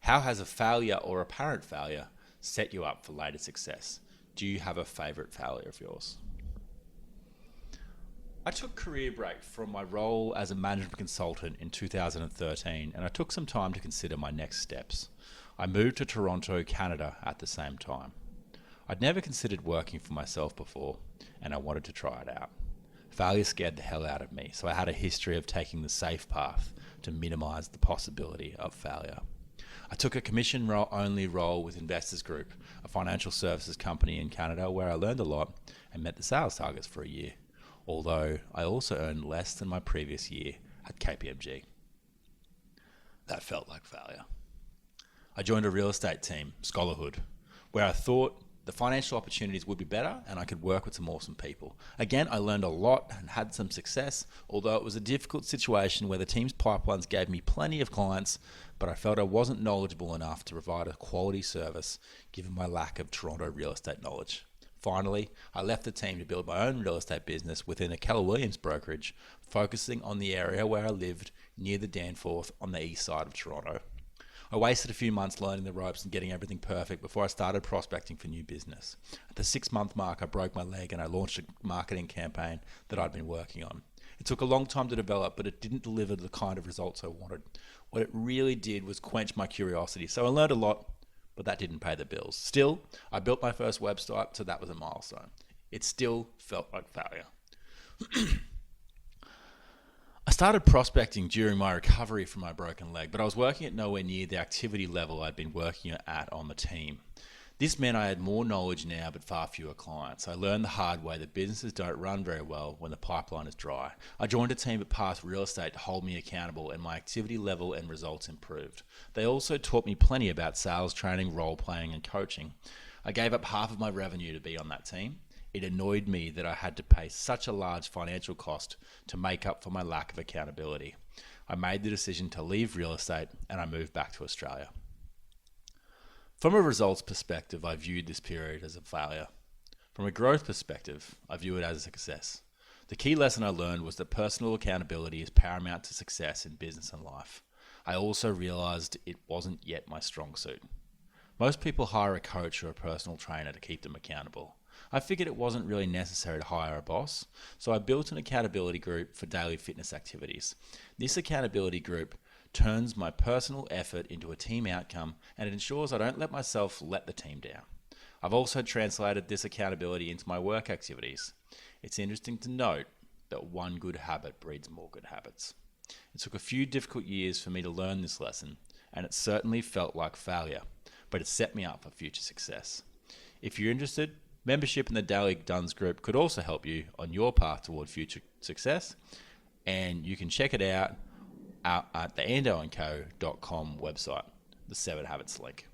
How has a failure or apparent failure set you up for later success? Do you have a favourite failure of yours? I took career break from my role as a management consultant in 2013, and I took some time to consider my next steps. I moved to Toronto, Canada at the same time. I'd never considered working for myself before, and I wanted to try it out. Failure scared the hell out of me, so I had a history of taking the safe path to minimise the possibility of failure. I took a commission-only role with Investors Group, a financial services company in Canada, where I learned a lot and met the sales targets for a year, although I also earned less than my previous year at KPMG. That felt like failure. I joined a real estate team, Scholarhood, where I thought the financial opportunities would be better and I could work with some awesome people. Again, I learned a lot and had some success, although it was a difficult situation where the team's pipelines gave me plenty of clients, but I felt I wasn't knowledgeable enough to provide a quality service given my lack of Toronto real estate knowledge. Finally, I left the team to build my own real estate business within a Keller Williams brokerage, focusing on the area where I lived near the Danforth on the east side of Toronto. I wasted a few months learning the ropes and getting everything perfect before I started prospecting for new business. At the 6-month mark, I broke my leg and I launched a marketing campaign that I'd been working on. It took a long time to develop, but it didn't deliver the kind of results I wanted. What it really did was quench my curiosity, so I learned a lot, but that didn't pay the bills. Still, I built my first website, so that was a milestone. It still felt like failure. I started prospecting during my recovery from my broken leg, but I was working at nowhere near the activity level I'd been working at on the team. This meant I had more knowledge now, but far fewer clients. I learned the hard way that businesses don't run very well when the pipeline is dry. I joined a team at Path Real Estate to hold me accountable, and my activity level and results improved. They also taught me plenty about sales training, role playing, and coaching. I gave up half of my revenue to be on that team. It annoyed me that I had to pay such a large financial cost to make up for my lack of accountability. I made the decision to leave real estate and I moved back to Australia. From a results perspective, I viewed this period as a failure. From a growth perspective, I view it as a success. The key lesson I learned was that personal accountability is paramount to success in business and life. I also realized it wasn't yet my strong suit. Most people hire a coach or a personal trainer to keep them accountable. I figured it wasn't really necessary to hire a boss, so I built an accountability group for daily fitness activities. This accountability group turns my personal effort into a team outcome, and it ensures I don't let myself let the team down. I've also translated this accountability into my work activities. It's interesting to note that one good habit breeds more good habits. It took a few difficult years for me to learn this lesson, and it certainly felt like failure, but it set me up for future success. If you're interested, membership in the Daily Duns group could also help you on your path toward future success, and you can check it out at the andoandco.com website, the 7 Habits link.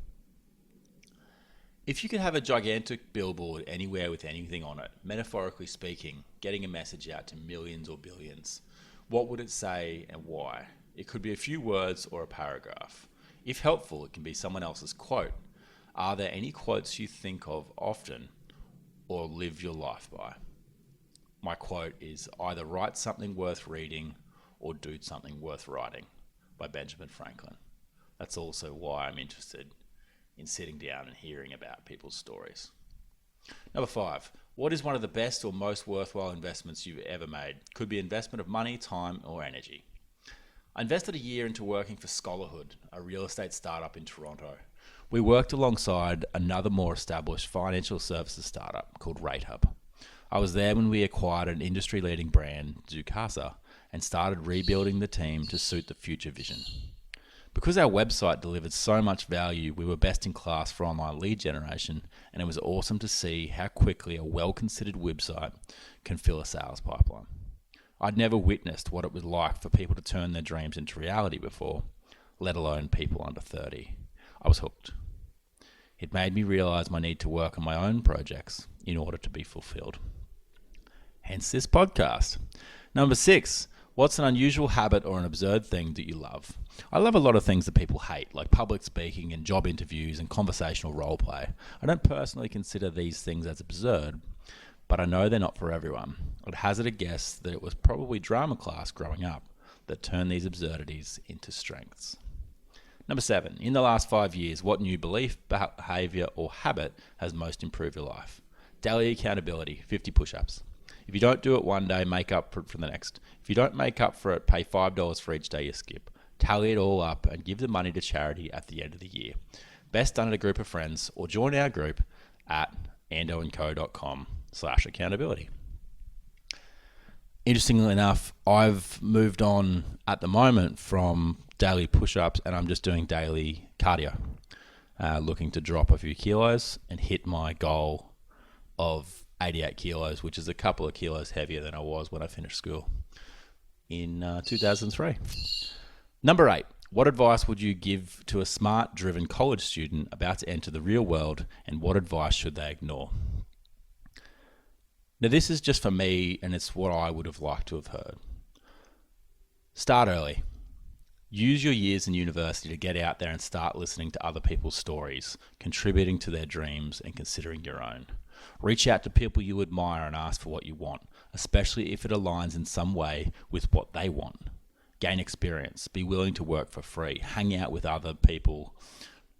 If you could have a gigantic billboard anywhere with anything on it, metaphorically speaking, getting a message out to millions or billions, what would it say and why? It could be a few words or a paragraph. If helpful, it can be someone else's quote. Are there any quotes you think of often or live your life by? My quote is either write something worth reading or do something worth writing by Benjamin Franklin. That's also why I'm interested in sitting down and hearing about people's stories. Number 5, what is one of the best or most worthwhile investments you've ever made? Could be investment of money, time, or energy. I invested a year into working for Scholarhood, a real estate startup in Toronto. We worked alongside another more established financial services startup called RateHub. I was there when we acquired an industry-leading brand, Zoocasa, and started rebuilding the team to suit the future vision. Because our website delivered so much value, we were best in class for online lead generation, and it was awesome to see how quickly a well-considered website can fill a sales pipeline. I'd never witnessed what it was like for people to turn their dreams into reality before, let alone people under 30. I was hooked. It made me realize my need to work on my own projects in order to be fulfilled. Hence this podcast. Number 6, what's an unusual habit or an absurd thing that you love? I love a lot of things that people hate, like public speaking and job interviews and conversational role play. I don't personally consider these things as absurd, but I know they're not for everyone. I'd hazard a guess that it was probably drama class growing up that turned these absurdities into strengths. Number 7, in the last 5 years, what new belief, behavior, or habit has most improved your life? Daily accountability, 50 push-ups. If you don't do it one day, make up for it for the next. If you don't make up for it, pay $5 for each day you skip. Tally it all up and give the money to charity at the end of the year. Best done at a group of friends, or join our group at andoandco.com/accountability. Interestingly enough, I've moved on at the moment from daily push-ups and I'm just doing daily cardio, looking to drop a few kilos and hit my goal of 88 kilos, which is a couple of kilos heavier than I was when I finished school in 2003. Number 8, what advice would you give to a smart, driven college student about to enter the real world, and what advice should they ignore? Now, this is just for me, and it's what I would have liked to have heard. Start early. Use your years in university to get out there and start listening to other people's stories, contributing to their dreams and considering your own. Reach out to people you admire and ask for what you want, especially if it aligns in some way with what they want. Gain experience. Be willing to work for free. Hang out with other people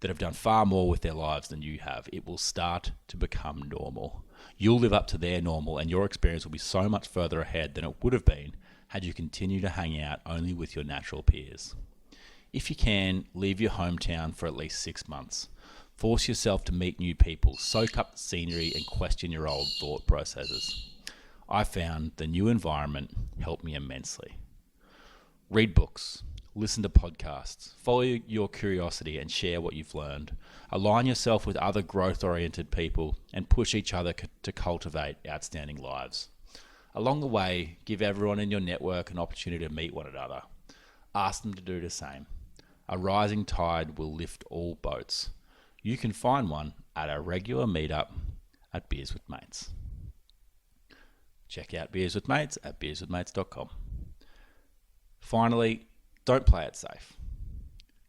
that have done far more with their lives than you have. It will start to become normal. You'll live up to their normal, and your experience will be so much further ahead than it would have been had you continued to hang out only with your natural peers. If you can, leave your hometown for at least 6 months. Force yourself to meet new people, soak up the scenery, and question your old thought processes. I found the new environment helped me immensely. Read books, listen to podcasts, follow your curiosity and share what you've learned. Align yourself with other growth-oriented people and push each other to cultivate outstanding lives. Along the way, give everyone in your network an opportunity to meet one another. Ask them to do the same. A rising tide will lift all boats. You can find one at our regular meetup at Beers with Mates. Check out Beers with Mates at beerswithmates.com. Finally, don't play it safe.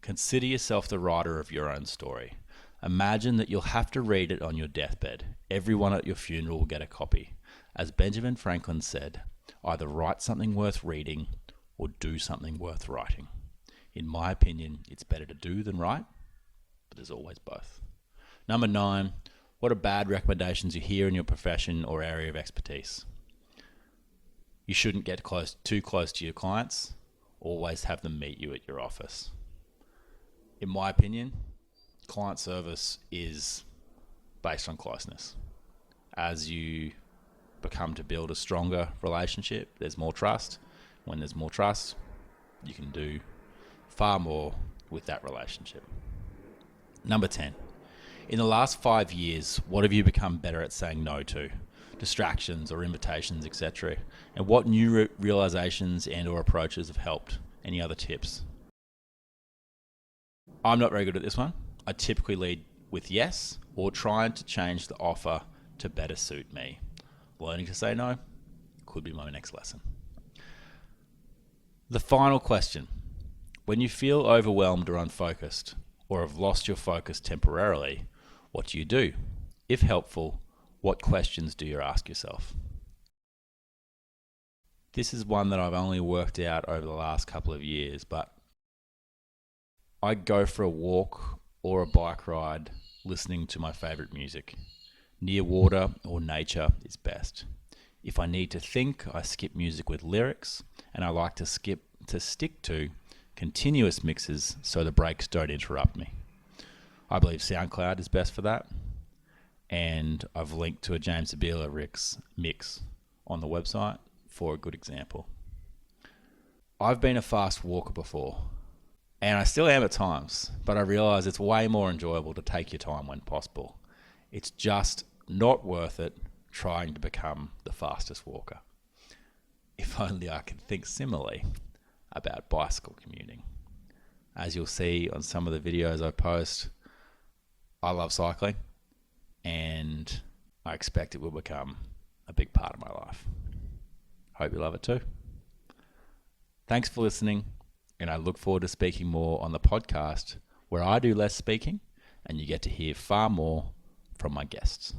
Consider yourself the writer of your own story. Imagine that you'll have to read it on your deathbed. Everyone at your funeral will get a copy. As Benjamin Franklin said, either write something worth reading or do something worth writing. In my opinion, it's better to do than write, but there's always both. Number 9, what are bad recommendations you hear in your profession or area of expertise? You shouldn't get too close to your clients. Always have them meet you at your office. In my opinion, client service is based on closeness. As you become to build a stronger relationship, there's more trust. When there's more trust, you can do far more with that relationship. Number 10, in the last 5 years, what have you become better at saying no to? Distractions or invitations, etc. And what new realizations and or approaches have helped? Any other tips? I'm not very good at this one. I typically lead with yes or trying to change the offer to better suit me. Learning to say no could be my next lesson. The final question. When you feel overwhelmed or unfocused or have lost your focus temporarily, what do you do? If helpful, what questions do you ask yourself? This is one that I've only worked out over the last couple of years, but I go for a walk or a bike ride listening to my favorite music. Near water or nature is best. If I need to think, I skip music with lyrics, and I like to stick to continuous mixes so the breaks don't interrupt me. I believe SoundCloud is best for that. And I've linked to a James Abela mix on the website for a good example. I've been a fast walker before, and I still am at times, but I realise it's way more enjoyable to take your time when possible. It's just not worth it trying to become the fastest walker. If only I could think similarly about bicycle commuting. As you'll see on some of the videos I post, I love cycling, and I expect it will become a big part of my life. Hope you love it too. Thanks for listening, and I look forward to speaking more on the podcast where I do less speaking and you get to hear far more from my guests.